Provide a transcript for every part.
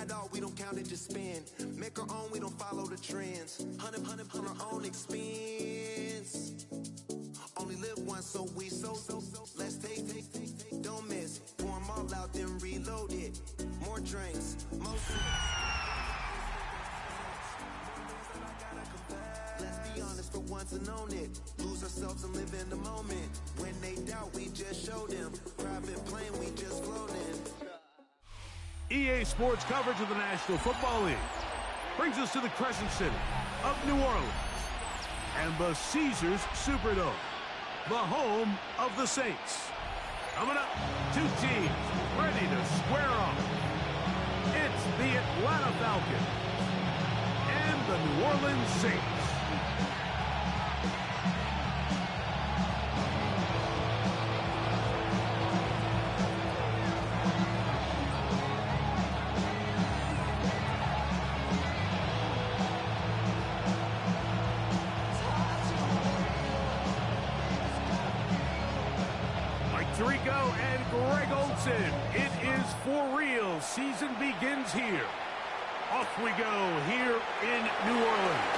got all, we don't count it, just spend. Make our own, we don't follow the trends. Hundred on our own expense. Only live once, so we so. Let's take, don't miss. Pour them all out, then reload it. More drinks, more. Let's be honest for once and own it. Lose ourselves and live in the moment. When they doubt, we just show them. Private plane, we just float in. EA Sports coverage of the National Football League brings us to the Crescent City of New Orleans and the Caesars Superdome, the home of the Saints. Coming up, two teams ready to square off. It's the Atlanta Falcons and the New Orleans Saints. It is for real. Season begins here. Off we go here in New Orleans.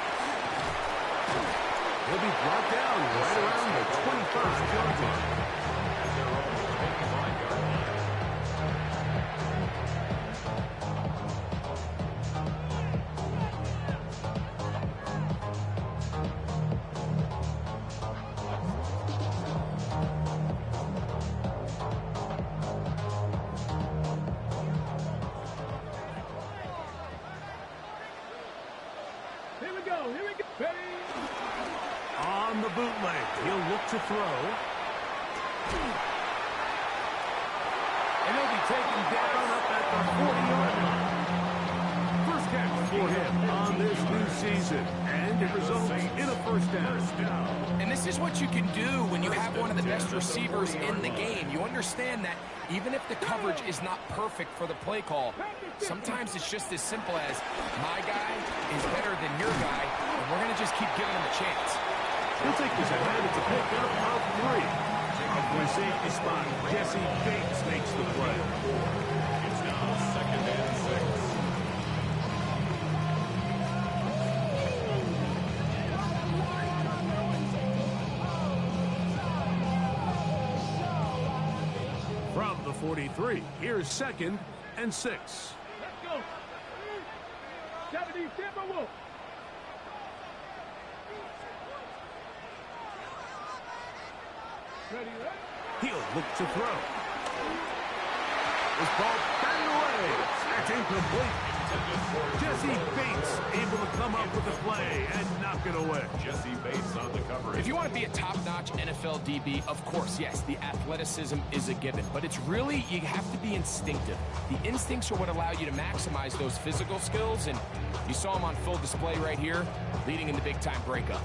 He'll be brought down right around the 25-yard line. On the bootleg, he'll look to throw. And he'll be taken down up at the 40-yard line. First catch for him on this new season. And it results in a first down. And this is what you can do when you have one of the best receivers in the game. You understand that even if the coverage is not perfect for the play call, sometimes it's just as simple as my guy is better than your guy, and we're going to just keep giving him a chance. He'll take this ahead. It's a pickup of 3. Up for a safety spot, Jesse Bates makes the play. It's now second and 6. From the 43, here's second and 6. Let's go. 70 Timberwolves. Ready, right? He'll look to throw. This ball batted away. That's incomplete. Jesse Bates able to come up with the play and knock it away. Jesse Bates on the coverage. If you want to be a top-notch NFL DB, of course, yes, the athleticism is a given. But it's really, you have to be instinctive. The instincts are what allow you to maximize those physical skills. And you saw him on full display right here, leading in the big-time breakup.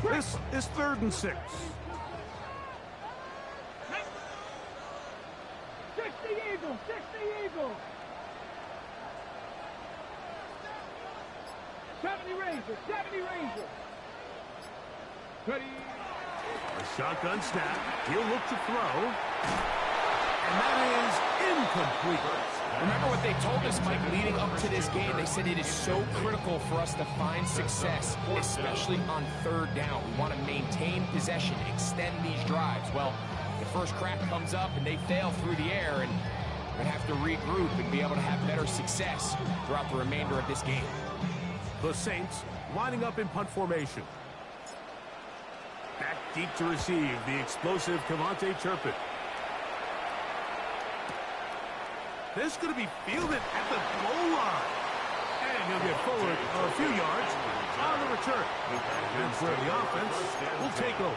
This is 3rd and 6. 60 Eagles, 60 Eagles. 70 Rangers, 70 Rangers. Ready. A shotgun snap. He'll look to throw. And that is incomplete. Remember what they told us, Mike, leading up to this game? They said it is so critical for us to find success, especially on 3rd down. We want to maintain possession, extend these drives. Well, the first crack comes up and they fail through the air, and we're going to have to regroup and be able to have better success throughout the remainder of this game. The Saints lining up in punt formation. Back deep to receive the explosive Kevontae Turpin. This is going to be fielded at the goal line. And he'll get forward a few yards on the return. That's where the offense will take over.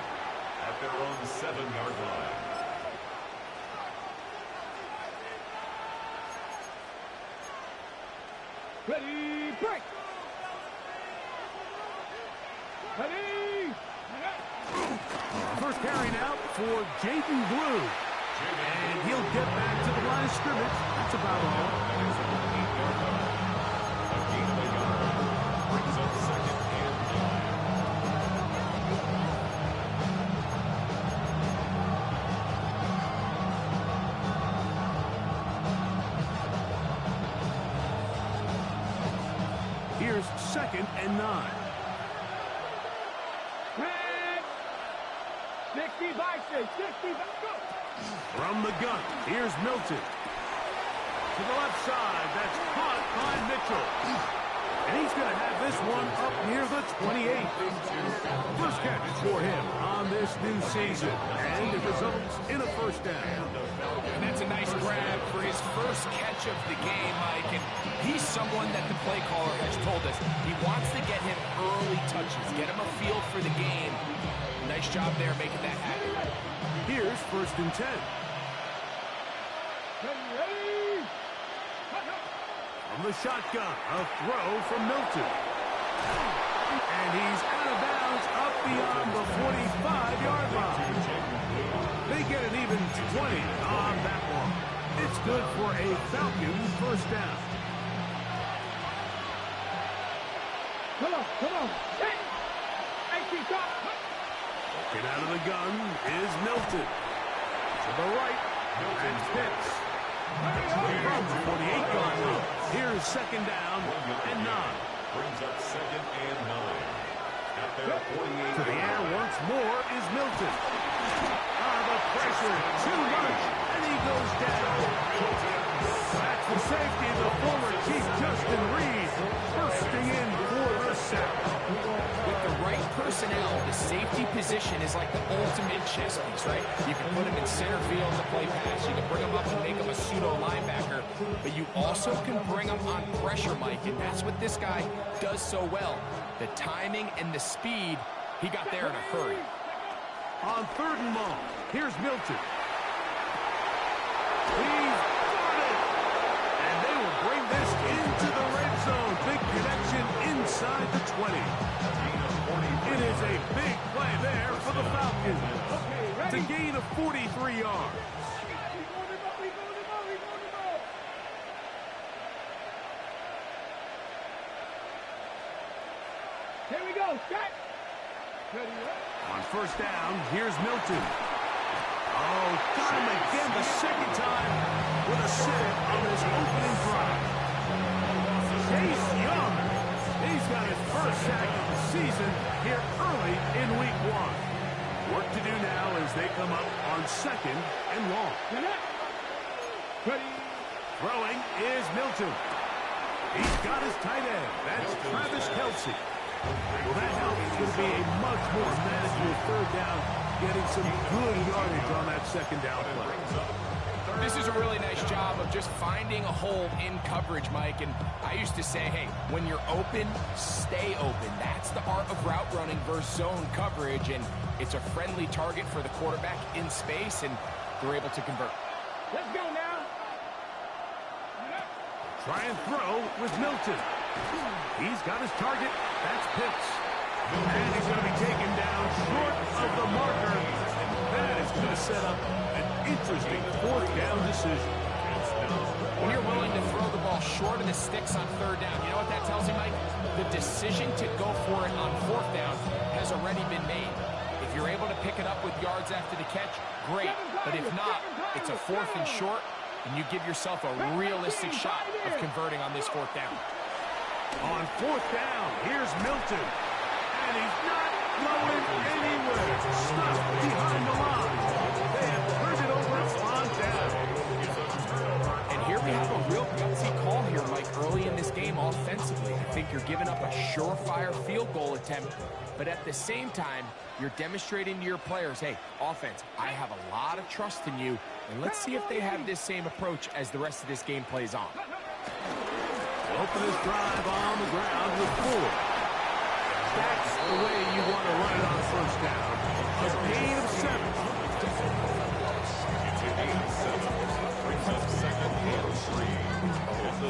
At their own 7-yard line. Ready, break. Ready. First carry now for Jaden Blue. And he'll get back to the line of scrimmage. That's about all. Here's 2nd and 9. Red. 60 by 6. 60 by go. From the gun, here's Milton. To the left side, that's caught by Mitchell. And he's going to have this one up near the 28. First catch for him on this new season. And it results in a first down. And that's a nice grab for his first catch of the game, Mike. And he's someone that the play caller has told us he wants to get him early touches, get him a feel for the game. Nice job there making that happen. Here's 1st and 10. Ready. From the shotgun, a throw from Milton. And he's out of bounds up beyond the 45-yard line. They get an even 20 on that one. It's good for a Falcons first down. Come on, come on. Hey. Hey, top. Get out of the gun is Milton. To the right, Milton hits. From the 48-yard line. Here's 2nd down and 9. Brings up 2nd and 9. At their 48. To the air once more is Milton. The pressure, too much, and he goes down. That's the safety, the former Chief Justin Reed, bursting in for the sack. With the right personnel, the safety position is like the ultimate chess piece, right? You can put him in center field to play pass. You can bring him up and make him a pseudo linebacker. But you also can bring him on pressure, Mike, and that's what this guy does so well. The timing and the speed, he got there in a hurry. On 3rd and long, here's Milton. He's got it! And they will bring this into the red zone. Big connection inside the 20. It is a big play there for the Falcons. To gain of 43 yards. Here we go. Set. On 1st down, here's Milton. Oh, got him again the 2nd time with a sit on this opening drive. Chase Young, he's got his first sack of the season here early in week 1. Work to do now as they come up on 2nd and long. Ready. Throwing is Milton. He's got his tight end. That's Travis Kelce. Well, that helps. It's going to be a much more manageable 3rd down, getting some good yardage on that 2nd down play. This is a really nice job of just finding a hole in coverage, Mike. And I used to say, hey, when you're open, stay open. That's the art of route running versus zone coverage. And it's a friendly target for the quarterback in space, and they're able to convert. Let's go now. Try and throw with Milton. He's got his target. That's Pitts. And he's going to be taken down short of the marker. That is going to set up an interesting 4th down decision. When you're willing to throw the ball short of the sticks on 3rd down, you know what that tells you, Mike? The decision to go for it on 4th down has already been made. If you're able to pick it up with yards after the catch, great. But if not, it's a 4th and short, and you give yourself a realistic shot of converting on this 4th down. On 4th down, here's Milton. And he's not going anywhere. Stuck behind the line. They have turned it over on down. And here we have a real gutsy call here, Mike, early in this game offensively. I think you're giving up a surefire field goal attempt, but at the same time, you're demonstrating to your players, hey, offense, I have a lot of trust in you, and let's see if they have this same approach as the rest of this game plays on. Open this drive on the ground with 4. That's the way you want to run it on 1st down. A gain of 7. It's a gain of 7. Brings up 2nd and 3.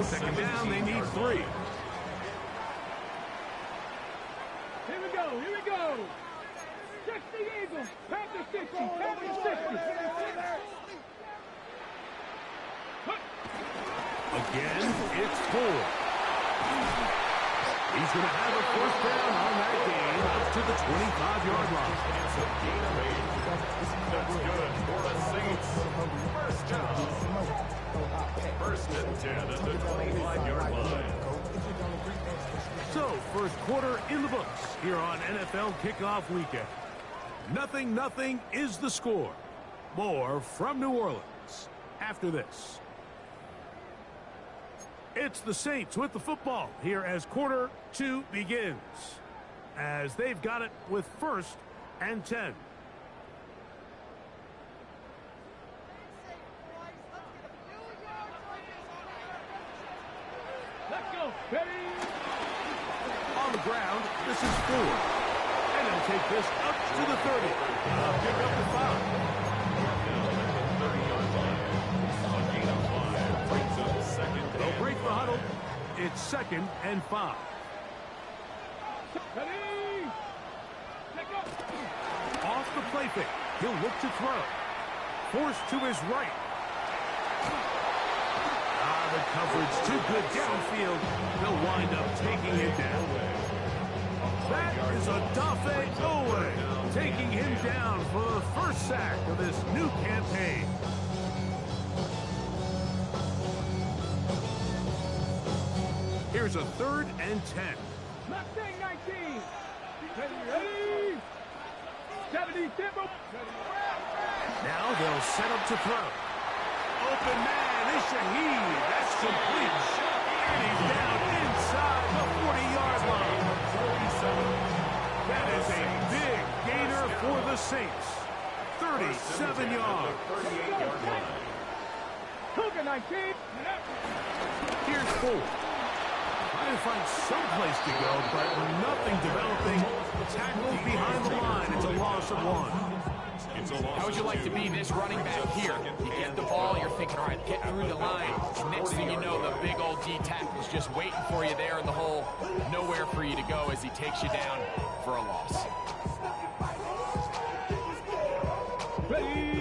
2nd down, they need 3. Here we go. Here we go. 60 Eagles. Back to 60. Back to 60. Again, it's 4. He's going to have a 1st down on that gain up to the 25-yard line. It's a gain of 8. That's good for the Saints. First down. 1st and 10 at the 25-yard line. So, first quarter in the books here on NFL Kickoff Weekend. 0-0 is the score. More from New Orleans after this. It's the Saints with the football here as quarter 2 begins. As they've got it with 1st and 10. Let's go. Ready? On the ground, this is 4. And they'll take this up to the 30. They'll pick up the 5. They'll break the huddle. It's 2nd and 5. Ready? Let's go. Off the play fake. He'll look to throw. Forced to his right. The coverage too good downfield. They'll wind up taking it down. That is Odafe Owe taking him down for the first sack of this new campaign. Here's a 3rd and 10. Mustang 19. Ready? 70 tempo. Now they'll set up to throw. Open man is Shaheed. That's complete. And he's down inside the 40-yard line. That is a big gainer for the Saints. 37 yards. Cougar 19. Here's 4. Trying to find some place to go, but nothing developing. Tackled behind the line. It's a loss of 1. How would you like to be this running back here? You get the ball, you're thinking, all right, get through the line. Next thing you know, the big old D tackle's just waiting for you there in the hole. Nowhere for you to go as he takes you down for a loss.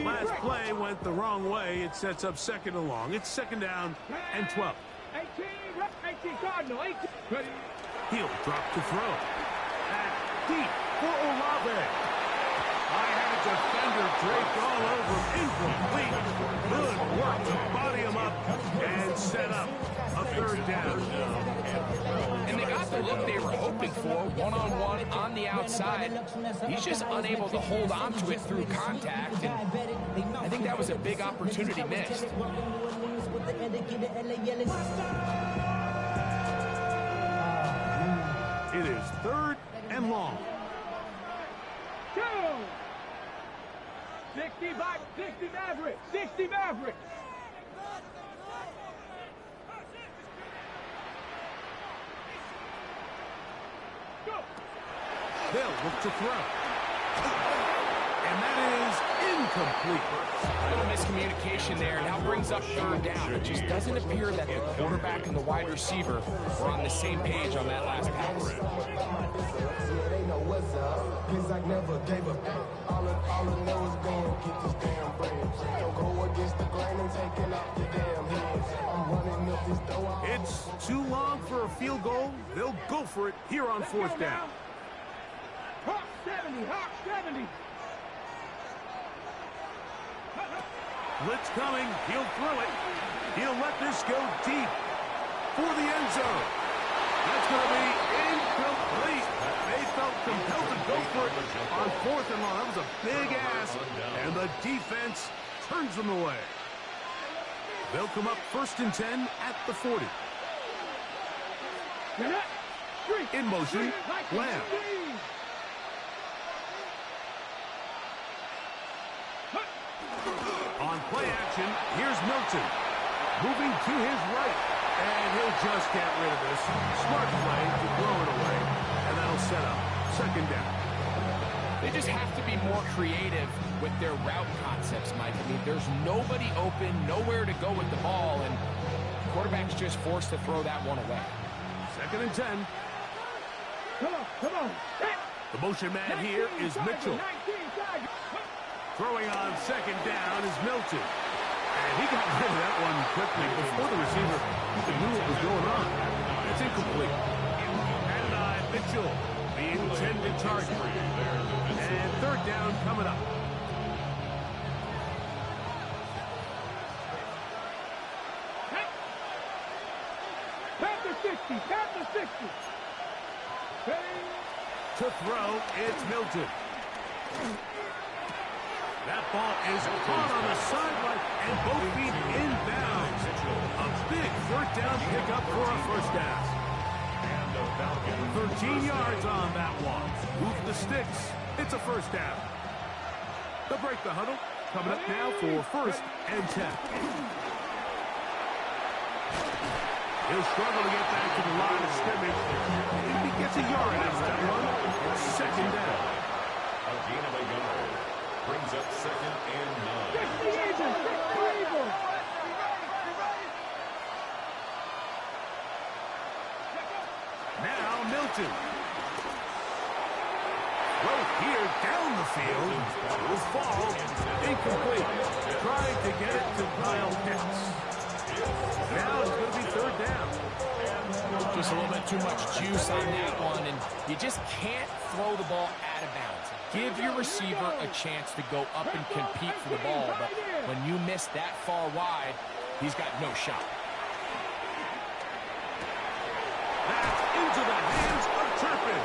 Last play went the wrong way. It sets up 2nd and long. It's 2nd down and 12. 18 Cardinal. 18. Ready? He'll drop to throw. And deep for Olave. I had a defender draped all over him. Incomplete. Good work to body him up and set up a 3rd down. And they got the look they were hoping for, one-on-one on the outside. He's just unable to hold on to it through contact, and I think that was a big opportunity missed. It is 3rd and long. Go! 60 Maverick. 60 Maverick. Go! They'll look to throw. And that is incomplete. A little miscommunication there. Now brings up 3rd down. It just doesn't appear that the quarterback and the wide receiver were on the same page on that last pass. It's too long for a field goal. They'll go for it here on 4th down. Hawk 70. Hawk 70. Blitz coming. He'll throw it. He'll let this go deep for the end zone. That's going to be incomplete. They felt compelled to go for it on 4th and long. That was a big ask, and the defense turns them away. They'll come up 1st and 10 at the 40. In motion, Lamb. On play action, here's Milton. Moving to his right. And he'll just get rid of this. Smart play to throw it away. And that'll set up 2nd down. They just have to be more creative with their route concepts, Mike. I mean, there's nobody open, nowhere to go with the ball, and the quarterback's just forced to throw that one away. 2nd and 10. Come on. The motion man here is Mitchell. Throwing on 2nd down is Milton. And he got rid of that one quickly before the receiver even knew what was going on. It's incomplete. And Mitchell, the intended target. And 3rd down coming up. Past the 60. To throw, it's Milton. That ball is caught on the sideline and both feet inbounds. A big third down pickup for a first down. 13 yards on that one. Move the sticks. It's a first down. They'll break the huddle. Coming up now for first and 10. He'll struggle to get back to the line of scrimmage. If he gets a yard out of that one, it's second down. A gain of a yard brings up second and 9. Check the Eagles! Check the Eagles! Now Milton. Throw here down the field. Will fall. Incomplete. Trying to get it to Kyle Pitts. Now it's going to be third down. Just a little bit too much juice on that one, and you just can't throw the ball out of bounds. Give your receiver a chance to go up and compete for the ball, but when you miss that far wide, he's got no shot. That's into the hands of Turpin.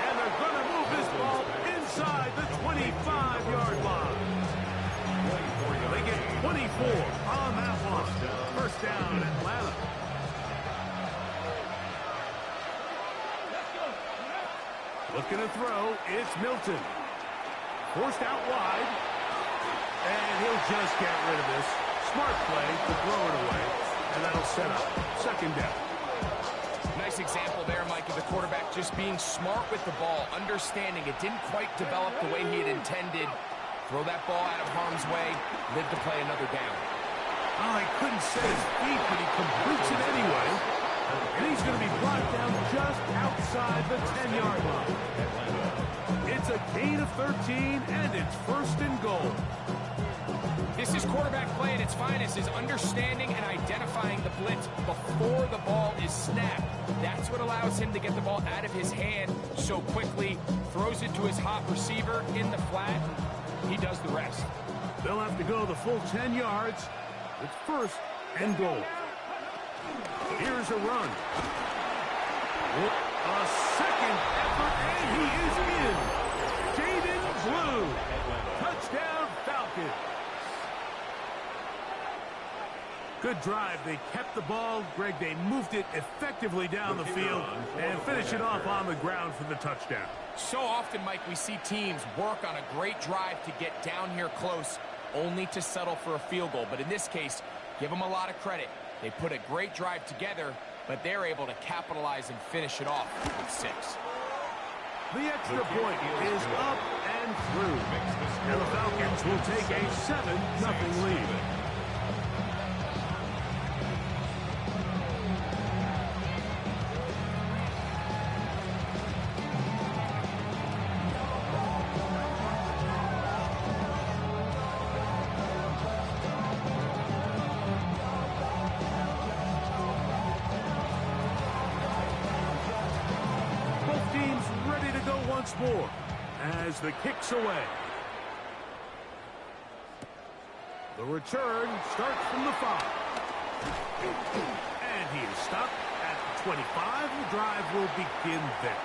And they're going to move this ball inside the 25-yard line. They get 24 on that one. First down, Atlanta. Looking to throw, it's Milton. Forced out wide. And he'll just get rid of this. Smart play to throw it away. And that'll set up second down. Nice example there, Mike, of the quarterback just being smart with the ball, understanding it didn't quite develop the way he had intended. Throw that ball out of harm's way, live to play another down. Oh, he couldn't set his feet, but he completes it anyway. And he's going to be brought down just outside the 10-yard line. It's a gain of 13, and it's first and goal. This is quarterback play at its finest, is understanding and identifying the blitz before the ball is snapped. That's what allows him to get the ball out of his hand so quickly, throws it to his hot receiver in the flat. He does the rest. They'll have to go the full 10 yards. It's first and goal. Here's a run. A second effort, and he is in. Jaden Blue. Touchdown, Falcons. Good drive. They kept the ball. Greg, they moved it effectively down the field and finish it off on the ground for the touchdown. So often, Mike, we see teams work on a great drive to get down here close, only to settle for a field goal. But in this case, give them a lot of credit. They put a great drive together, but they're able to capitalize and finish it off with 6. The extra point is up and through. And the Falcons will take a 7-0 lead. More as the kick's away. The return starts from the 5. And he is stopped at the 25. The drive will begin there.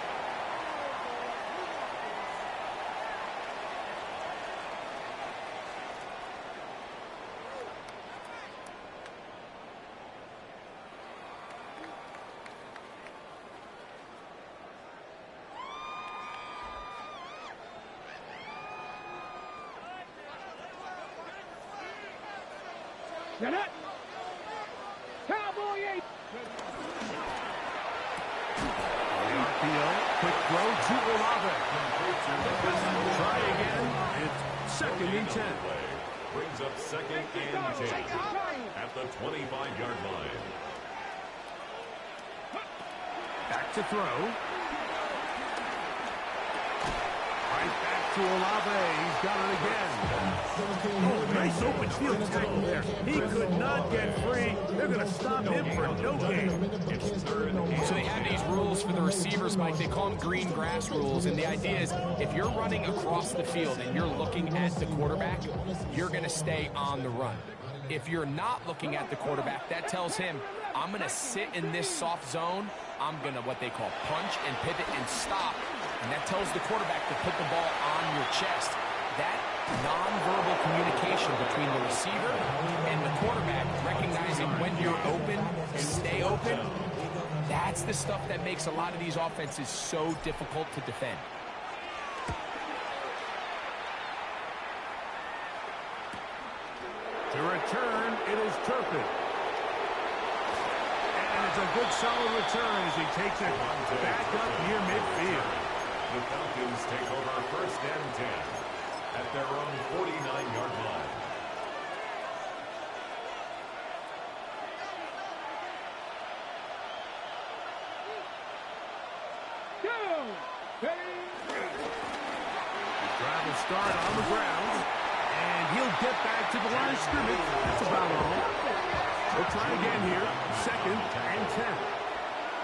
Get it! Cowboy 8! The RPO, quick throw to Olave. Try again. It's second and 10. Brings up second and 10 at the 25-yard line. Back to throw. Right back to Olave. He's got it again. Oh, nice open field tackle there. He could not get free. They're going to stop him for no gain. So they have these rules for the receivers, Mike. They call them green grass rules. And the idea is if you're running across the field and you're looking at the quarterback, you're going to stay on the run. If you're not looking at the quarterback, that tells him I'm going to sit in this soft zone. I'm going to, what they call, punch and pivot and stop. And that tells the quarterback to put the ball on your chest. That nonverbal communication between the receiver and the quarterback, recognizing when you're open, stay open, that's the stuff that makes a lot of these offenses so difficult to defend. To return, it is Turpin. And it's a good solid return as he takes it back up near midfield. The Falcons take over 1st and 10 at their own 49-yard line. Drive will start on the ground, and he'll get back to the line of scrimmage. That's about all. We'll try again here. 2nd and 10.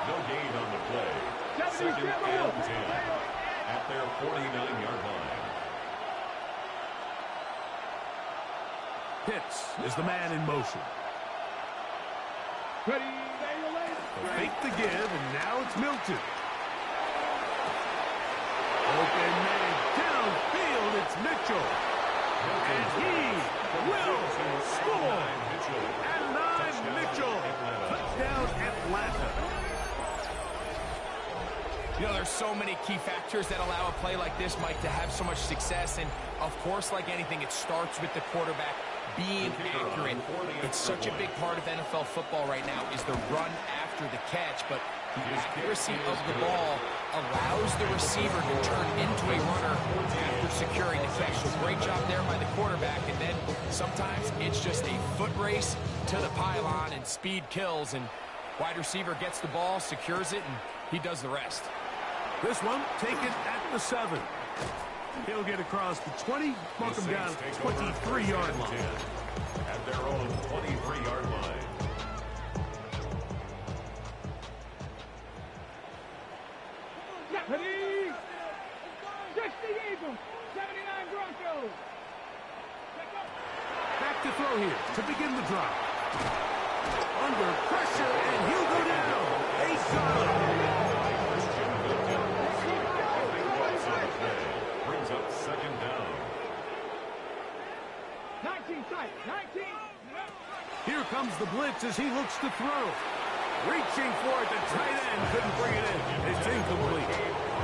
No gain on the play. 2nd and 10 at their 49-yard line. Pitts is the man in motion. Ready. Fake the give, and now it's Milton. Open man downfield, it's Mitchell. And he will score. And 9 Mitchell. Touchdown Atlanta. You know, there's so many key factors that allow a play like this, Mike, to have so much success. And, of course, like anything, it starts with the quarterback being accurate. It's such a big part of NFL football right now is the run after the catch. But the accuracy of the ball allows the receiver to turn into a runner after securing the catch. So great job there by the quarterback. And then sometimes it's just a foot race to the pylon and speed kills. And wide receiver gets the ball, secures it, and he does the rest. This one taken at the 7. He'll get across the 20, mark him down at the 23-yard line. At their own 23-yard line. Ready. 60 Eagles. 79 Broncos. Back to throw here to begin the drive. Under pressure, and he'll go down. They got him. Brings up 2nd down. 19 tight. 19. Here comes the blitz as he looks to throw. Reaching for it, the tight end couldn't bring it in. It's incomplete.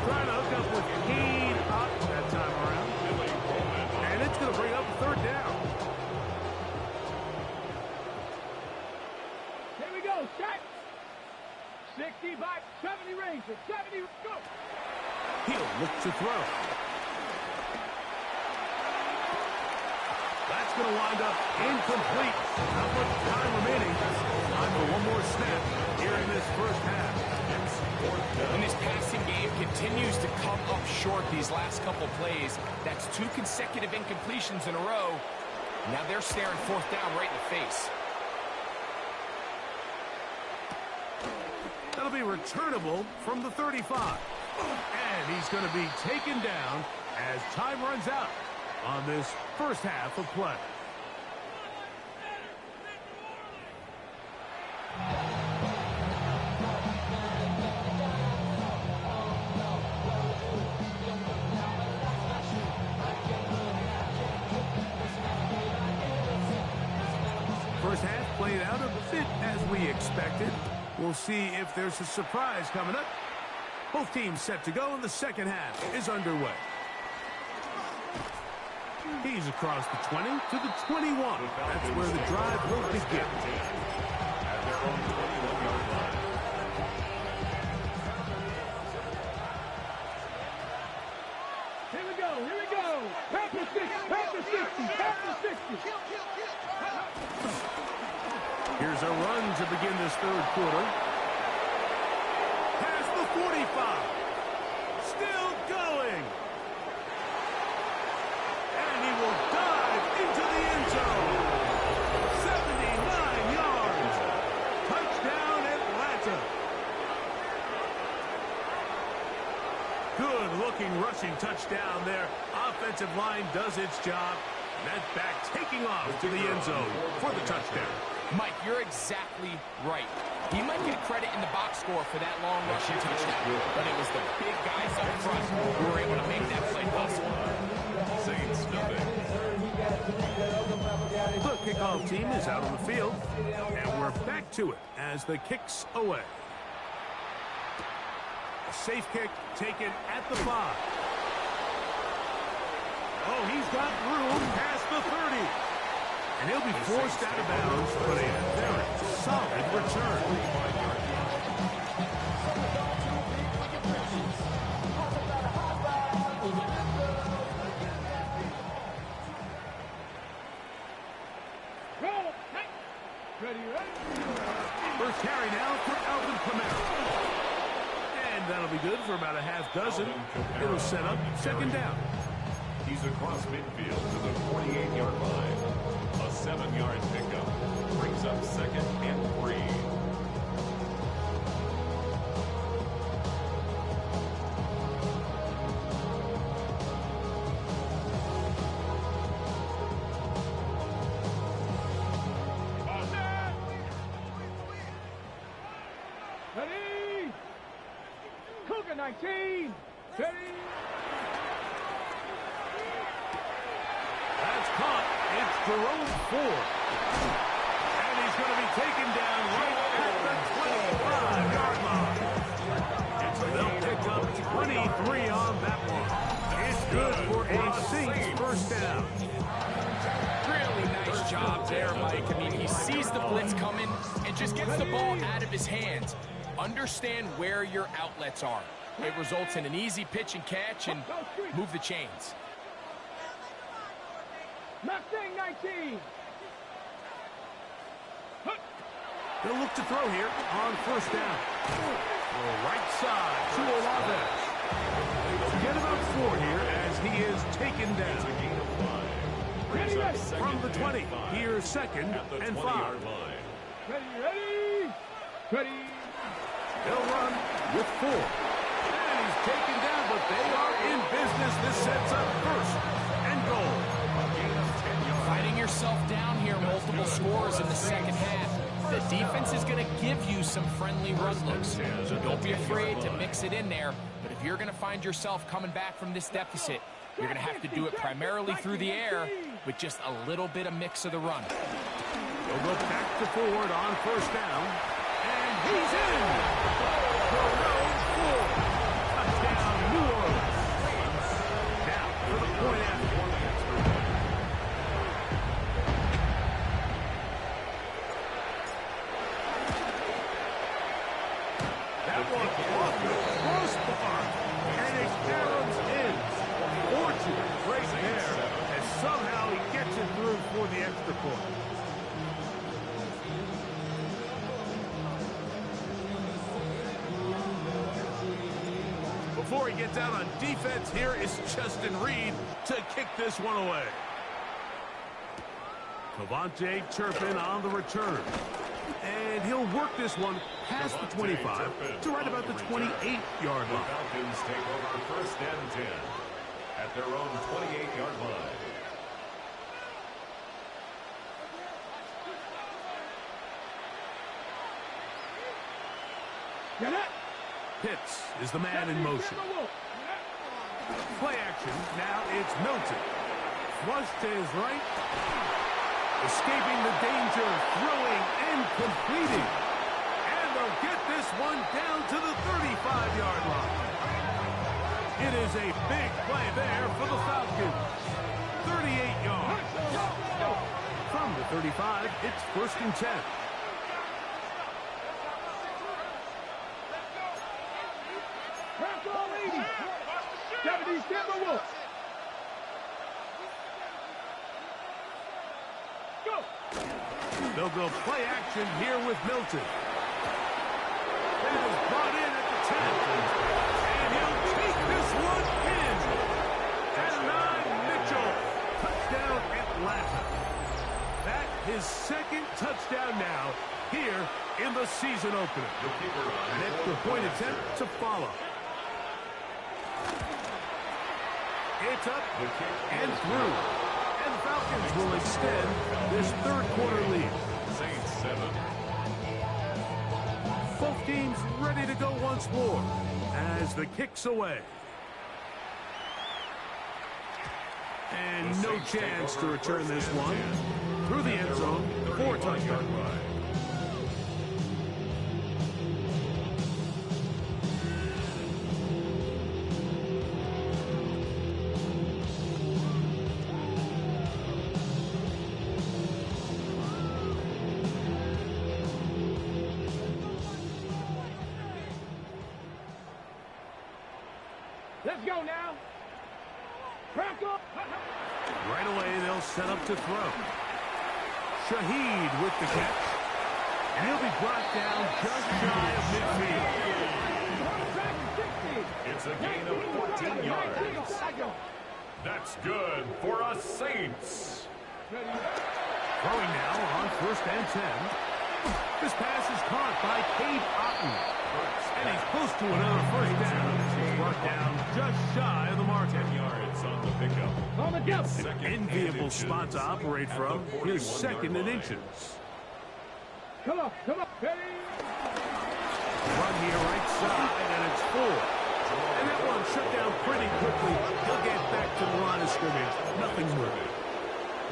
Trying to hook up with Heed up that time around. And it's going to bring up 3rd down. Here we go. Set. 65, 70 Rangers. 70. Go. He'll look to throw. That's going to wind up incomplete. Not much time remaining. Time for one more snap here in this first half. And this passing game continues to come up short these last couple plays. That's 2 consecutive incompletions in a row. Now they're staring 4th down right in the face. That'll be returnable from the 35. And he's going to be taken down as time runs out on this first half of play. First half played out a bit as we expected. We'll see if there's a surprise coming up. Both teams set to go, and the second half is underway. He's across the 20 to the 21. That's where the drive will begin. At their own 21-yard line. Here we go. Here we go. Pass the 60. Pass the 60. Pass the 60. Here's a run to begin this 3rd quarter. Past the 45. Still going. And he will dive into the end zone. 79 yards. Touchdown Atlanta. Good-looking rushing touchdown there. Offensive line does its job. That back taking off to the end zone for the touchdown. Mike, you're exactly right. He might get credit in the box score for that long rushing touchdown, but it was the big guys up front who were able to make that play possible. Saints nothing. The kickoff team is out on the field, and we're back to it as the kick's away. A safe kick taken at the 5. Oh, he's got room past the 30. And he'll be forced out of bounds, but a very solid return. First carry now for Alvin Kamara. And that'll be good for about a half dozen. It'll set up second down. He's across midfield to the 48-yard line. A 7-yard pickup. Brings up second and 3. Ready? Cougar 19. Ready? That's caught. It's Jerome Ford. And he's going to be taken down right at the 25-yard line. They'll pick up 23 on that one. It's good for a Saints first down. Really nice job there, Mike. I mean, he sees the blitz coming and just gets the ball out of his hands. Understand where your outlets are. It results in an easy pitch and catch and move the chains. Mustang 19. They'll look to throw here on first down. The right side to Olave. They'll get about 4 here as he is taken down. From the 20, here's second and 5. Ready? Ready? He'll run with 4. And he's taken down, but they are in business. This sets up first and goal. Fighting yourself down here, multiple scores in the second half. The defense is going to give you some friendly run looks, so don't be afraid to mix it in there. But if you're going to find yourself coming back from this deficit, you're going to have to do it primarily through the air with just a little bit of mix of the run. They'll look back to Ford on first down, and he's in. Jerome Ford. Touchdown, New Orleans. Now for the point after. That one off the crossbar, and it caroms in. Fortunate right there, and somehow he gets it through for the extra point. Before he gets out on defense, here is Justin Reed to kick this one away. Cavante Turpin on the return. And he'll work this one past the 25 to right about the 28-yard The line. Falcons take over first and 10 at their own 28-yard line. Get it? Pitts is the man in motion. Play action. Now it's Milton. Flush to his right. Escaping the danger. Throwing and completing. And they'll get this one down to the 35-yard line. It is a big play there for the Falcons. 38 yards. From the 35, it's first and 10. Deputies, get the wolf. Go. They'll go play action here with Milton. It is brought in at the 10. And he'll take this one in. Adonai Mitchell. Touchdown Atlanta. That his second touchdown now here in the season opener. An extra point attempt to follow. It's up and through. And Falcons will extend this third quarter lead. Saints 7. Both teams ready to go once more as the kick's away. And no chance to return this one. Through the end zone, 4 touchdowns. Let's go now. Crack up. Right away, they'll set up to throw. Shaheed with the catch. And he'll be brought down just shy of midfield. It's a gain of 14 yards. That's good for us Saints. Throwing now on 1st and 10. This pass is caught by Cade Otton. And he's close to another 1st down. He's brought down just shy of the mark. 10 yards on the pickup. An enviable spot to operate from. His 2nd in inches. Come on, come on. Run here right side, and it's 4. And that one shut down pretty quickly. He'll get back to the line of scrimmage. Nothing more.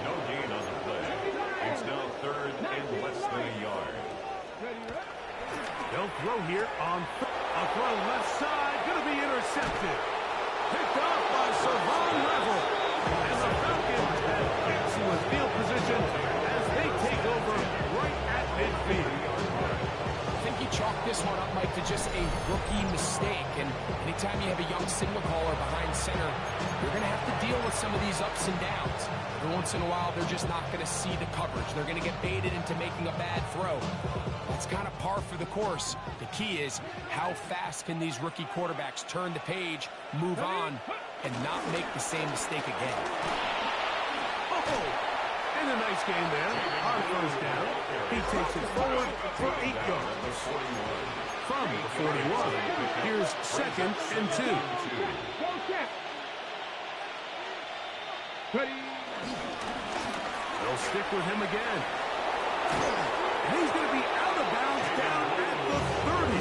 No gain on the play. It's now 3rd and less than a yard. They'll throw here on a throw left side. Going to be intercepted. Picked off by Savon Level. And the Falcons have excellent field position as they take over right at midfield. I think he chalked this one up, Mike, to just a rookie mistake. And anytime you have a young signal caller behind center, you're going to have to deal with some of these ups and downs. Every once in a while, they're just not going to see the coverage. They're going to get baited into making a bad throw. That's kind of par for the course. The key is how fast can these rookie quarterbacks turn the page, move on, and not make the same mistake again. Oh, and a nice game there. On 1st down, he takes it forward for 8 yards. From the 41, here's 2nd and 2. They'll stick with him again. And he's going to be out of bounds down at the 30.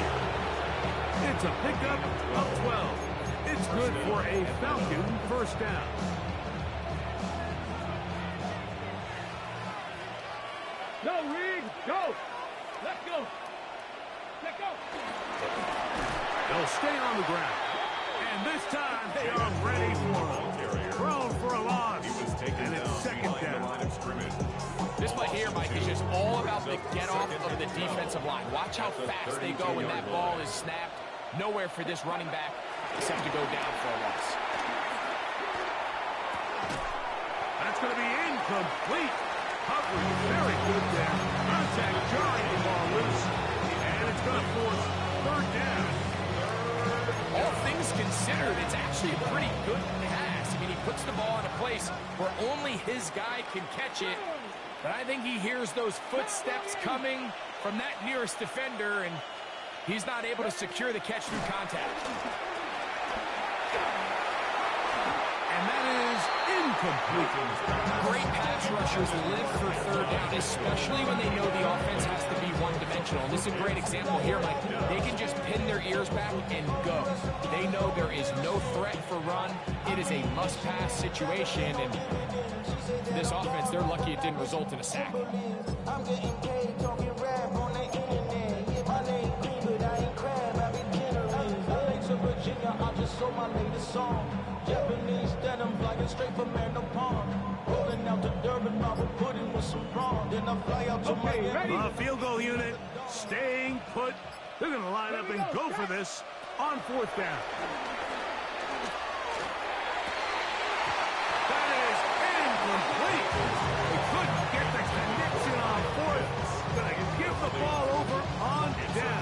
It's a pickup of 12. It's good for a Falcon 1st down. Go, Reed. Go. Let's go. Let's go. They'll stay on the ground. And this time they are ready for him. Thrown for a loss. And it's 2nd down. This play here, Mike, is just all about the get-off of the defensive line. Watch how fast they go when that ball is snapped. Nowhere for this running back except to go down for a loss. That's going to be incomplete. Coverage very good there. Contact jarring the ball loose. And it's going to force 3rd down. All things considered, it's actually a pretty good pass. I mean, he puts the ball in a place where only his guy can catch it. But I think he hears those footsteps coming from that nearest defender, and he's not able to secure the catch through contact. And that is incomplete. Great pass rushers live for 3rd down, especially when they know the offense has to be one-dimensional. And this is a great example here, Mike. They can just pin their ears back and go. They know there is no threat for run. It is a must-pass situation, and this offense, they're lucky it didn't result in a sack. I'm getting paid talking rap on the internet. Yeah, my name clean, but I ain't crab. I be generous. LA to Virginia, I just sold my latest song. Japanese denim flying straight from Manor Pond. Rolling out to Durban, Bible pudding with some prawn. Then I fly out to Miami. The field goal unit staying put. They're going to line up and go for this on 4th down. That is incomplete. They couldn't get the connection on 4th. Going to give the ball over on down.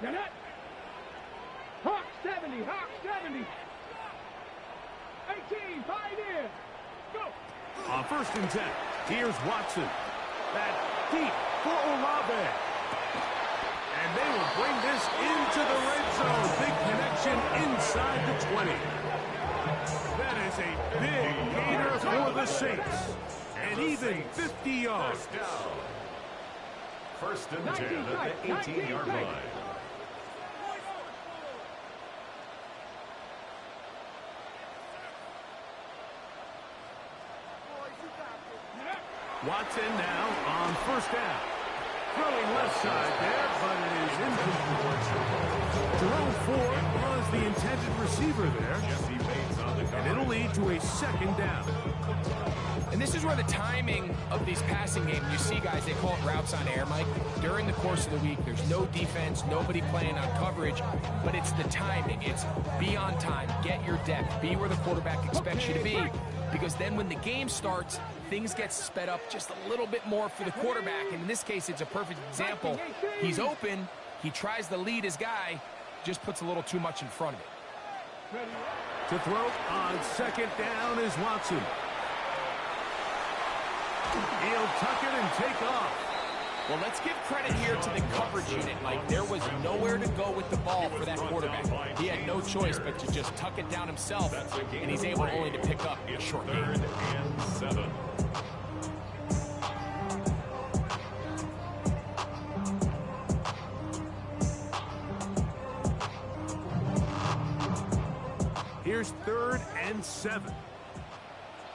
Now that. Hawk 70, Hawk 70. 18, pioneer. Go. On 1st and 10, here's Watson. That deep for Olave. And they will bring this into the red zone. Big connection inside the 20. That is a big gainer for the Saints. And even 50 yards. First and 10 at the 18-yard line. Watson now on 1st down. Throwing left side there, but it is incomplete. Jerome Ford was the intended receiver there. And it'll lead to a 2nd down. And this is where the timing of these passing games, you see guys, they call it routes on air, Mike. During the course of the week, there's no defense, nobody playing on coverage, but it's the timing. It's be on time, get your depth, be where the quarterback expects you to be, because then when the game starts, things get sped up just a little bit more for the quarterback. And in this case, it's a perfect example. He's open, he tries to lead his guy, just puts a little too much in front of it. To throw on 2nd down is Watson. He'll tuck it and take off. Well, let's give credit here to the coverage unit, Mike. There was nowhere to go with the ball for that quarterback. He had no choice but to just tuck it down himself, and he's able only to pick up a short gain. 3rd and 7. Here's 3rd and 7.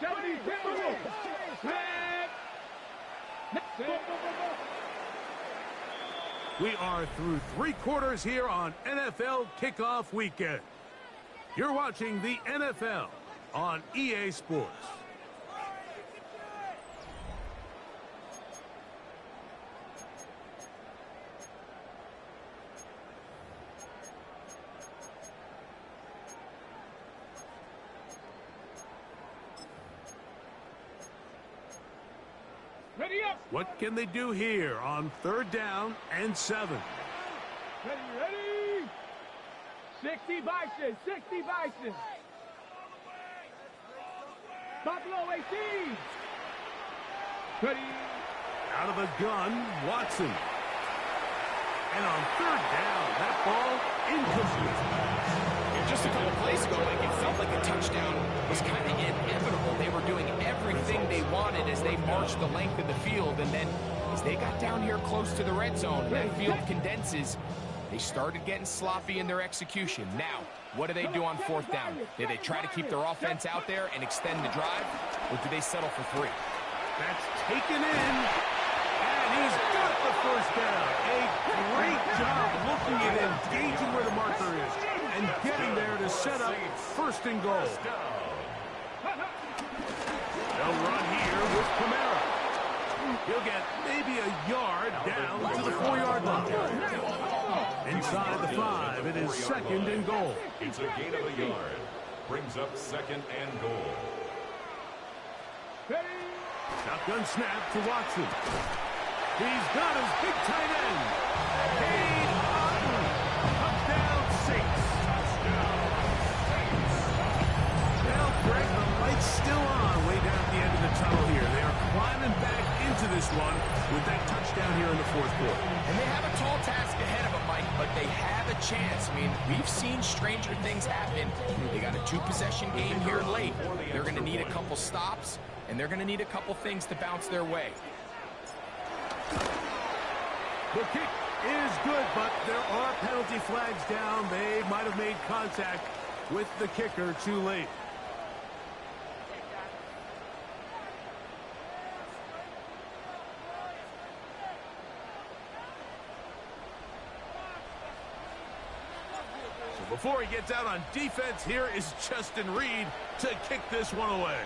70, We are through 3 quarters here on NFL Kickoff Weekend. You're watching the NFL on EA Sports. ready up. What can they do here on 3rd down and 7? Ready. 60 Bison, 60 Bison. Buffalo 18. Ready. Out of the gun, Watson. And on 3rd down, that ball incomplete. And just a couple plays ago, Mike, it felt like a touchdown was kind of inevitable. They were doing everything they wanted as they marched the length of the field. And then as they got down here close to the red zone, that field condenses. They started getting sloppy in their execution. Now, what do they do on 4th down? Do they try to keep their offense out there and extend the drive, or do they settle for 3? That's taken in, and he's got the 1st down. A great job looking at engaging where the marker is and getting there to set up 1st and goal. They'll run here with Camara. He'll get maybe a yard down to the 4-yard line. Inside the 5, it is 2nd and goal. It's a gain of a yard. Brings up 2nd and goal. Shotgun snap to Watson. He's got his big tight end. Cade Otton. Touchdown, Saints. Well, Greg, the light's still on way down at the end of the tunnel here. They are climbing back into this one with that touchdown here in the 4th quarter. And they have a tall task ahead of them, Mike, but they have a chance. I mean, we've seen stranger things happen. They got a 2-possession game here late. They're going to need a couple stops, and they're going to need a couple things to bounce their way. The kick is good, but there are penalty flags down. They might have made contact with the kicker too late. So before he gets out on defense, here is Justin Reed to kick this one away.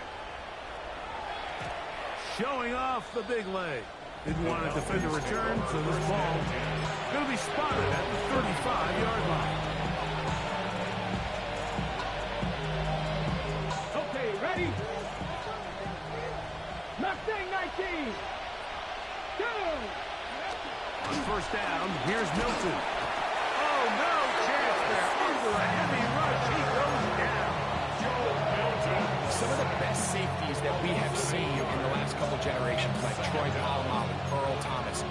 Showing off the big leg. Didn't want to defend a return, so this ball is going to be spotted at the 35-yard line. Okay, ready? Mustang 19. Go! On 1st down, here's Milton. Oh, under a heavy rush. He goes down. Some of the best safeties that we have seen in the last couple generations, like Troy Polamalu, Earl Thomas,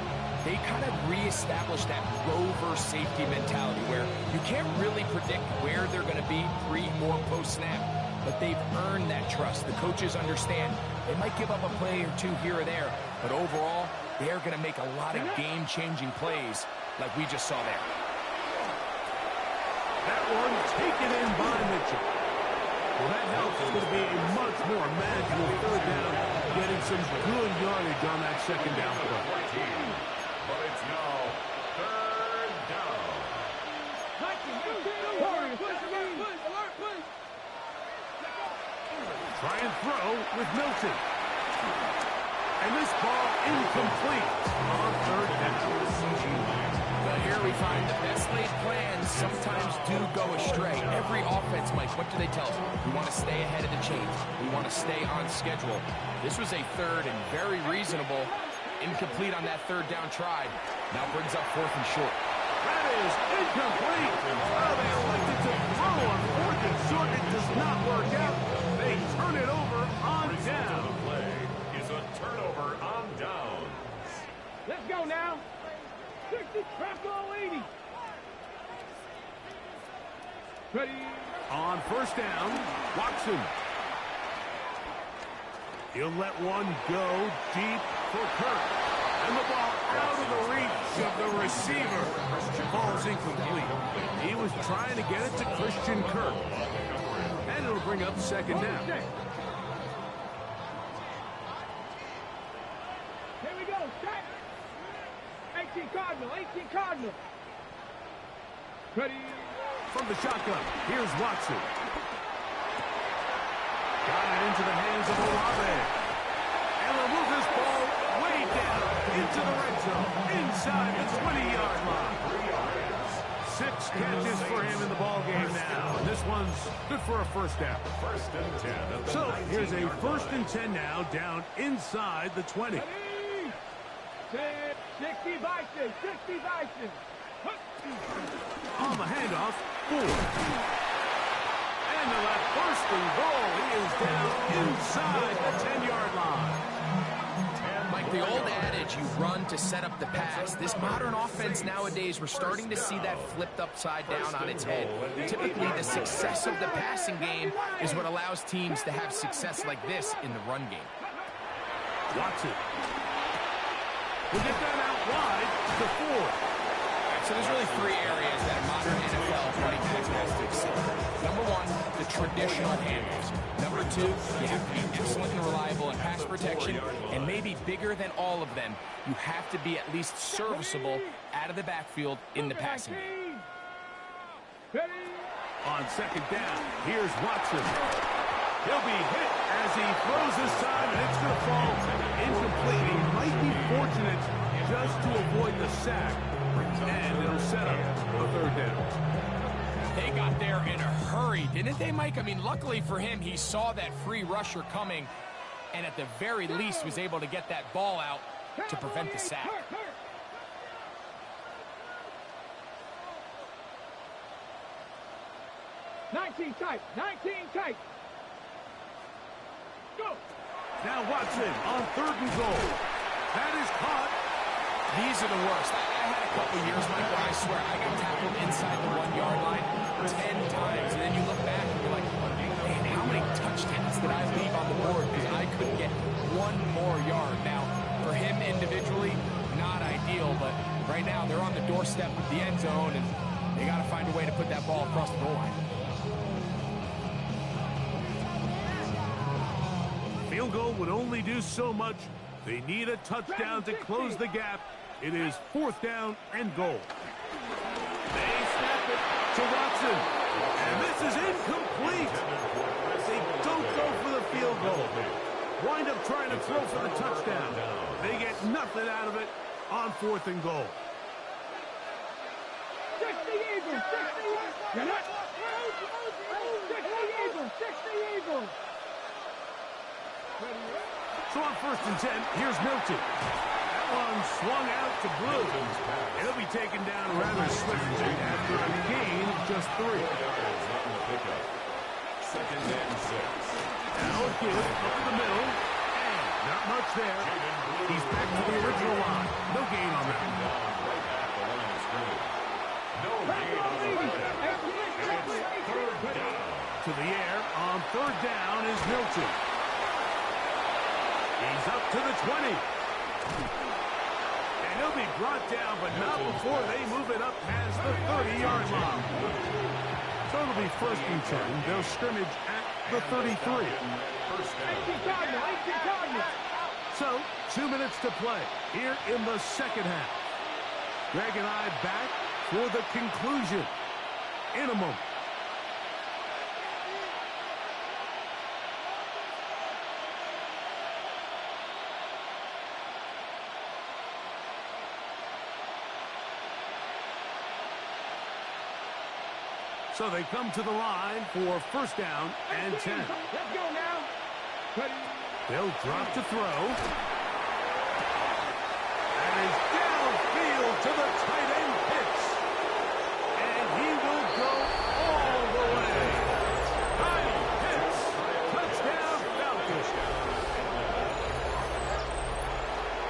they kind of reestablished that rover safety mentality where you can't really predict where they're going to be pre or post snap, but they've earned that trust. The coaches understand they might give up a play or two here or there, but overall, they're going to make a lot of game-changing plays like we just saw there. That one taken in by Mitchell. Well, that helps. It's going to be a much more manageable third down, getting some good yardage on that second down play. But it's now third down. Try and throw with Milton. And this ball incomplete on third down. Well, here we find the best laid plans sometimes do go astray. Every offense, Mike, what do they tell us? We want to stay ahead of the chains. We want to stay on schedule. This was a third and very reasonable. Incomplete on that third down try. Now brings up fourth and short. That is incomplete. Oh, they elected to throw on fourth and short. It does not work out. They turn it over on down. The play is a turnover on downs. Let's go now. 60, crack all 80. Ready. On first down, Watson. He'll let one go deep for Kirk. And the ball out of the reach of the receiver. Ball's incomplete. He was trying to get it to Christian Kirk. And it'll bring up second down. Here we go. Set. 18 Cardinal. 18 Cardinal. Ready. From the shotgun, here's Watson. Got it into the hands of Olave. And will move this ball way down into the red zone, inside the 20-yard line. 6 catches for him in the ball game now. And this one's good for a first down. First and 10. So here's a first and 10 now, down inside the 20. 60 Bison. 60 Bison. On the handoff, Ford. And the left first and goal. He is down inside the 10-yard line. Mike, the old adage, you run to set up the pass. This modern offense nowadays, we're starting to see that flipped upside down on its head. Typically, the success of the passing game is what allows teams to have success like this in the run game. Watson. We'll get that out wide to Ford. So there's really 3 areas that a modern NFL running back has to excel. Number 1, the traditional handles. Number 2, you have to be excellent and reliable in pass protection. And maybe bigger than all of them, you have to be at least serviceable out of the backfield in the passing game. On second down, here's Watson. He'll be hit as he throws this time, and it's going to fall incomplete. He might be fortunate just to avoid the sack. And it'll set up a third down. They got there in a hurry, didn't they, Mike? I mean, luckily for him, he saw that free rusher coming, and at the very least was able to get that ball out to prevent the sack. 19 tight. 19 tight. Go. Now Watson on third and goal. That is caught. These are the worst. I had a couple years, Mike, where I swear I got tackled inside the 1-yard line 10 times. And then you look back and you're like, man, how many touchdowns did I leave on the board because I couldn't get one more yard? Now, for him individually, not ideal, but right now they're on the doorstep of the end zone, and they got to find a way to put that ball across the goal line. Field goal would only do so much. They need a touchdown to close the gap. It is fourth down and goal. They snap it to Watson. And this is incomplete. They don't go for the field goal. Wind up trying to throw for the touchdown. They get nothing out of it on fourth and goal. 60 Eagles. 60 Eagles. 60 Eagles. 60 Eagles. So on first and 10, here's Milton. one swung out to Blue. He'll be taken down rather swiftly after a gain of just 3. Second and 6. Now a give up the middle. And not much there. He's back to the original line. No gain on that. Right at the line of scrimmage. No gain on the play. It's third down. To the air on third down is Milton. He's up to the 20. And he'll be brought down, but not before they move it up past the 30-yard line. So it'll be 1st and 10. They'll scrimmage at the 33. So, 2 minutes to play here in the second half. Greg and I back for the conclusion in a moment. So they come to the line for 1st down and 10. Let's go now. They'll drop to throw. And is downfield to the tight end Pitts. And he will go all the way. Kyle Pitts, touchdown Falcons.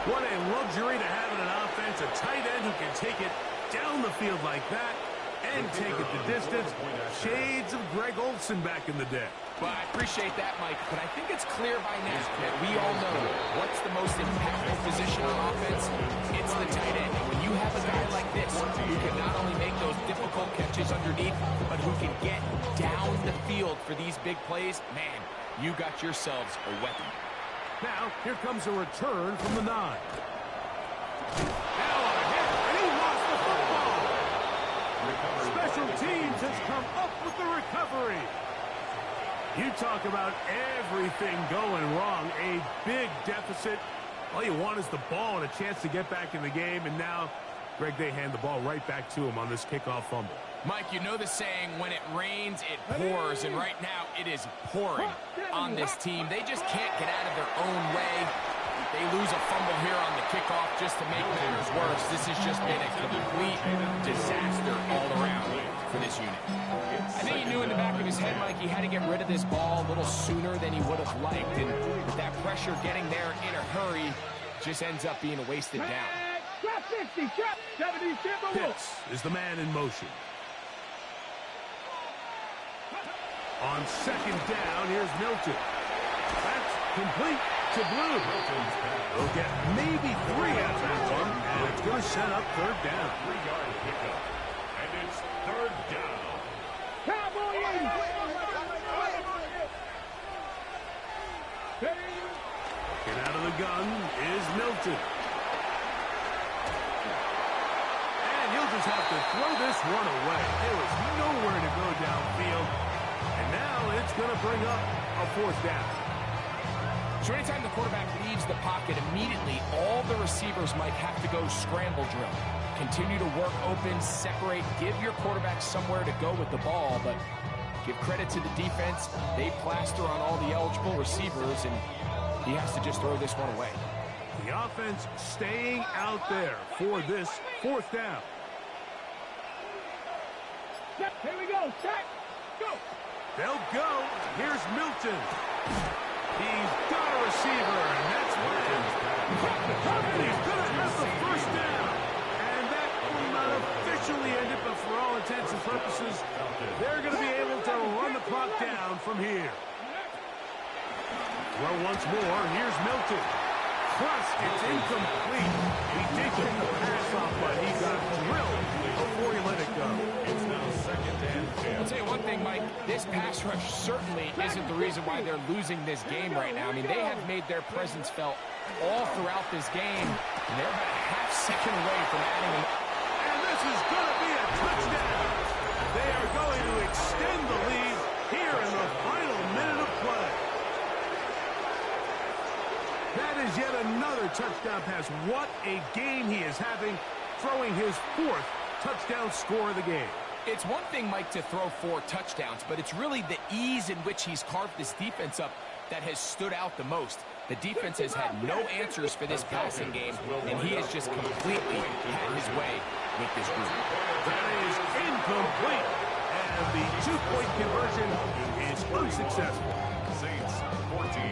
What a luxury to have in an offense, a tight end who can take it down the field like that and take it the distance. Shades of Greg Olsen back in the day. Well, I appreciate that, Mike, but I think it's clear by now that we all know what's the most impactful position on offense. It's the tight end. And when you have a guy like this who can not only make those difficult catches underneath, but who can get down the field for these big plays, man, you got yourselves a weapon. Now, here comes a return from the 9. Now a hit, and he lost the football. Special teams has come up with the recovery. You talk about everything going wrong. A big deficit. All you want is the ball and a chance to get back in the game. And now, Greg, they hand the ball right back to him on this kickoff fumble. Mike, you know the saying, when it rains, it pours. And right now, it is pouring on this team. They just can't get out of their own way. They lose a fumble here on the kickoff just to make matters worse. This has just been a complete disaster all around for this unit. I think he knew in the back of his head, Mike, he had to get rid of this ball a little sooner than he would have liked. And with that pressure getting there in a hurry, just ends up being a wasted down. Drop 60, drop 70, Pitts is the man in motion. On 2nd down, here's Milton. That's complete to Blue. They'll get maybe 3 out of that one, and it's going to set up 3rd down. 3-yard pickup. And it's 3rd down. Cowboy 80. Get out of the gun is Milton. And he'll just have to throw this one away. There was nowhere to go downfield. And now it's going to bring up a 4th down. So anytime the quarterback leaves the pocket, immediately all the receivers might have to go scramble drill. Continue to work open, separate, give your quarterback somewhere to go with the ball, but give credit to the defense. They plaster on all the eligible receivers, and he has to just throw this one away. The offense staying out there for this 4th down. Here we go, set, go. They'll go. Here's Milton. He's got a receiver, and that's Williams. And he's going to have the 1st down. And that will not officially end it, but for all intents and purposes, they're going to be able to run the clock down from here. Throw once more. Here's Milton. Crushed. It's incomplete. He did get the pass off, but he got drilled before he let it go. It's now 2nd and 10. I'll tell you one thing, Mike. This pass rush certainly isn't the reason why they're losing this game right now. I mean, they have made their presence felt all throughout this game, and they're about a half-second away from adding them. And this is going to be a touchdown. They are going to extend the lead here in the final minute of play. That is yet another touchdown pass. What a game he is having, throwing his 4th touchdown score of the game. It's one thing, Mike, to throw 4 touchdowns, but it's really the ease in which he's carved this defense up that has stood out the most. The defense has had no answers for this passing game, and he has just completely had his way with this group. That is incomplete, and the two-point conversion is unsuccessful. Saints 14.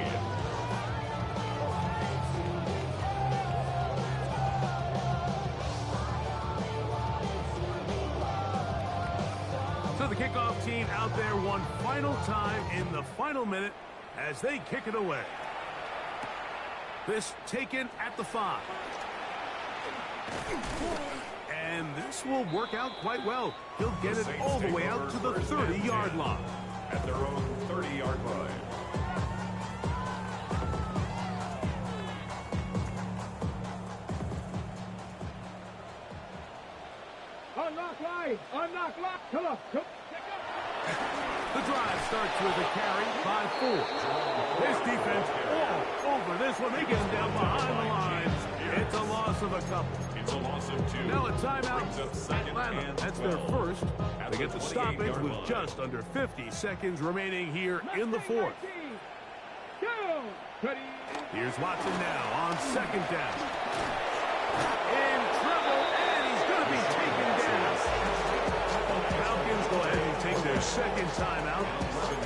So the kickoff team out there one final time in the final minute as they kick it away. This taken at the 5. And this will work out quite well. He'll get it all the way out to the 30-yard line. At their own 30-yard line. Unlock line. Unlock lock. Come on. Come. The drive starts with a carry by 4. This defense all over this one. They get him down behind the lines. It's a loss of a couple. It's a loss of 2. Now a timeout. Atlanta. That's their first. They get the stoppage with just under 50 seconds remaining here in the 4th. Here's Watson now on 2nd down. In trouble, and he's going to be taken down. Falcons go ahead and take their second timeout.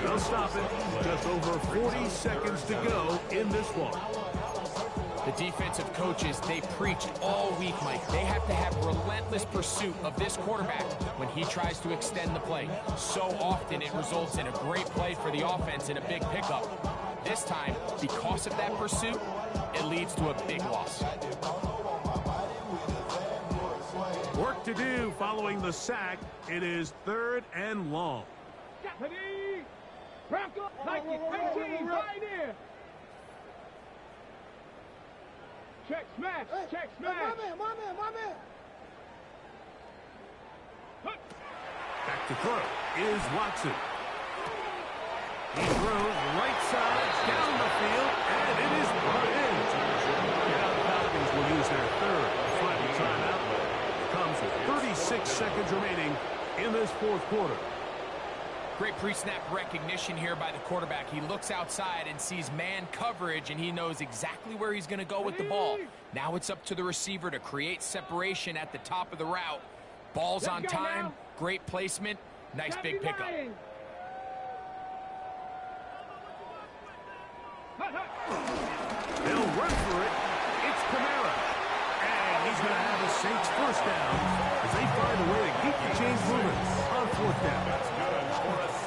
They'll stop it. Just over 40 seconds to go in this one. The defensive coaches, they preached all week, Mike. They have to have relentless pursuit of this quarterback when he tries to extend the play. So often it results in a great play for the offense and a big pickup. This time, because of that pursuit, it leads to a big loss. Work to do following the sack. It is 3rd and long. Check smash. Check smash. My man. Back to throw is Watson. He throws right side down the field, and it is brought in. Now the Falcons will use their 3rd final timeout. It comes with 36 seconds remaining in this 4th quarter. Great pre-snap recognition here by the quarterback. He looks outside and sees man coverage, and he knows exactly where he's going to go with the ball. Now it's up to the receiver to create separation at the top of the route. Ball's on time, great placement, nice big pickup. They'll run for it. It's Kamara. And he's going to have the Saints first down as they find a way to keep the chains moving on 4th down.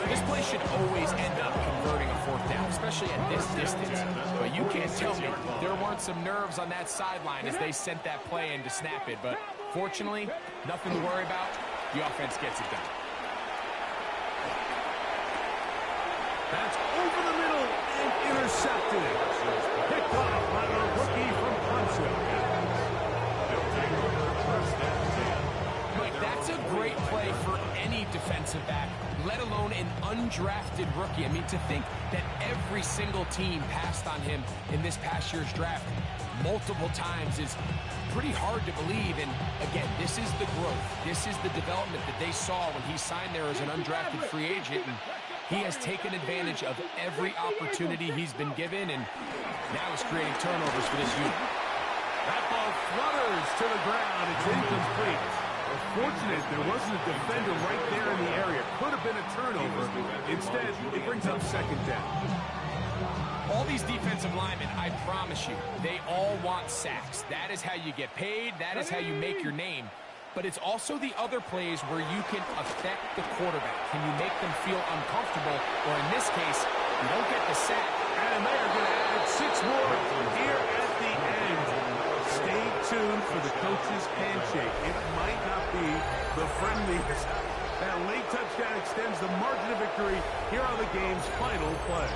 This play should always end up converting a 4th down, especially at this distance. But you can't tell me there weren't some nerves on that sideline as they sent that play in to snap it. But fortunately, nothing to worry about. The offense gets it done. That's over the middle and intercepted. Picked off by the rookie from Clemson. Mike, that's a great play for any defensive back, let alone an undrafted rookie. I mean, to think that every single team passed on him in this past year's draft multiple times is pretty hard to believe. And again, this is the growth. This is the development that they saw when he signed there as an undrafted free agent. And he has taken advantage of every opportunity he's been given, and now he's creating turnovers for this unit. That ball flutters to the ground. It's incomplete. Fortunate there wasn't a defender right there in the area. Could have been a turnover. Instead, it brings up 2nd down. All these defensive linemen, I promise you, they all want sacks. That is how you get paid. That is how you make your name. But it's also the other plays where you can affect the quarterback. Can you make them feel uncomfortable? Or in this case, you don't get the sack. And they are going to add 6 more here at the end. Stay tuned for the coach's handshake. It might not be the friendliest. That late touchdown extends the margin of victory here on the game's final play.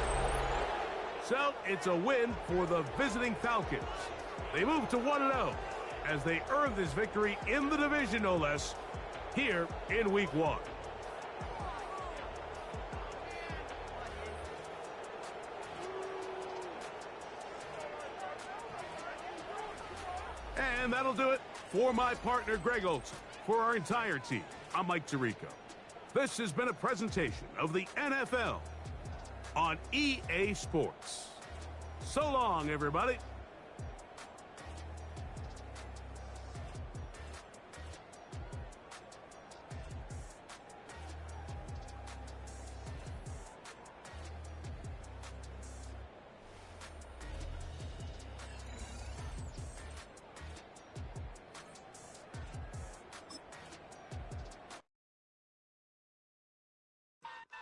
So it's a win for the visiting Falcons. They move to 1-0 as they earn this victory in the division, no less, here in Week 1. And that'll do it for my partner, Greg Olson. For our entire team, I'm Mike Tirico. This has been a presentation of the NFL on EA Sports. So long, everybody.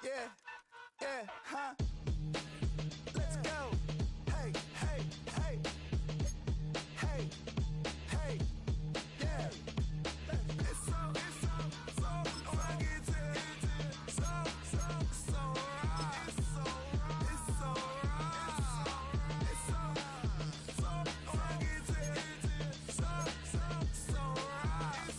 Yeah, huh? Let's go. Hey, hey, hey. Hey, hey, yeah. It's so rugged. So right. It's so right. It's so rugged. It's so right.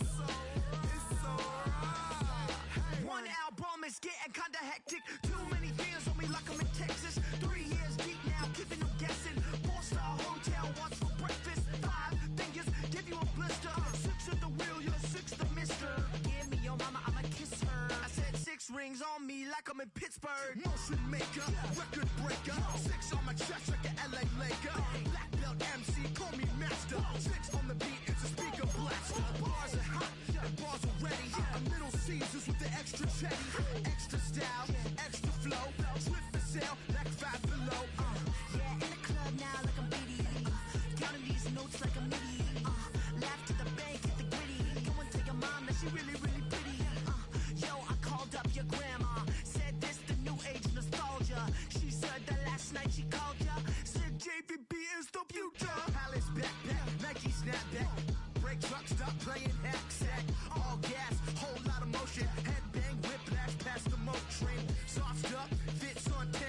It's so right. One album is getting kinda hectic. Too many fans on me like I'm in Texas. 3 years deep now, keeping them guessing. 4-star hotel, what's for breakfast? 5 fingers, give you a blister. 6 at the wheel, you're 6 the mister. Give me your mama, I'ma kiss her. I said 6 rings on me like I'm in Pittsburgh. Motion maker, record breaker. 6 on my chest like an LA Laker. Black belt MC, call me master. 6 on the beat, it's a speaker blaster. Bars are hot, and bars are ready. A Middle Caesars with the extra chetty. Extra style, extra flow. Swift for sale, like 5 below. Yeah, in the club now like I'm BD. Counting these notes like a MIDI. Laugh to the bank, hit the gritty. Go and tell your mom that she really, really pretty. Yo, I called up your grandma. Said this the new age nostalgia. She said that last night she called ya. Said JVB is the future. Palace backpack, Nike snapback. Break truck, stop playing hack sack. All gas, whole lot of motion. Headbang, whiplash, past the moat train. Soft up, fits on 10.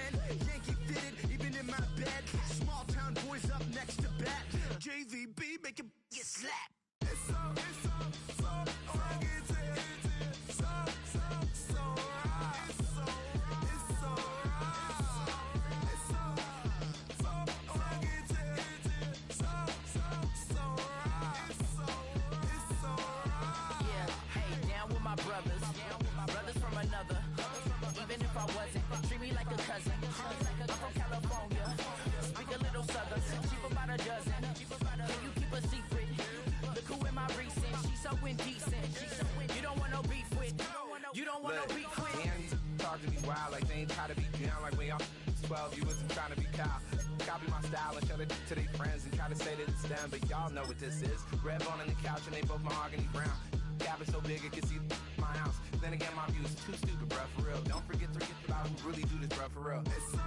Yankee fitted, even in my bed. Small town boys up next to bat. JVB, make it get slapped. It's so rugged. So right. It's so right. It's so rugged. It's so right. It's so right. Yeah, hey, down with my brothers. Brothers from another. Even if I wasn't, treat me like a cousin. I'm from California. Speak a little southern. Cheap about a dozen. Can you keep a secret? Look who in my recent. She's so indecent. You don't want no beef with. You don't want no beef with. Damn, these talk to me wild like they ain't try to be down like when y'all 12, you wasn't trying to be Kyle. Copy my style and show it to their friends and try to say that it's them, but y'all know what this is. Red bone on the couch and they both mahogany brown. Gap is so big it can see my house. Then again, my view is too stupid, bruh, for real. Don't forget about who really do this, bruh, for real. It's so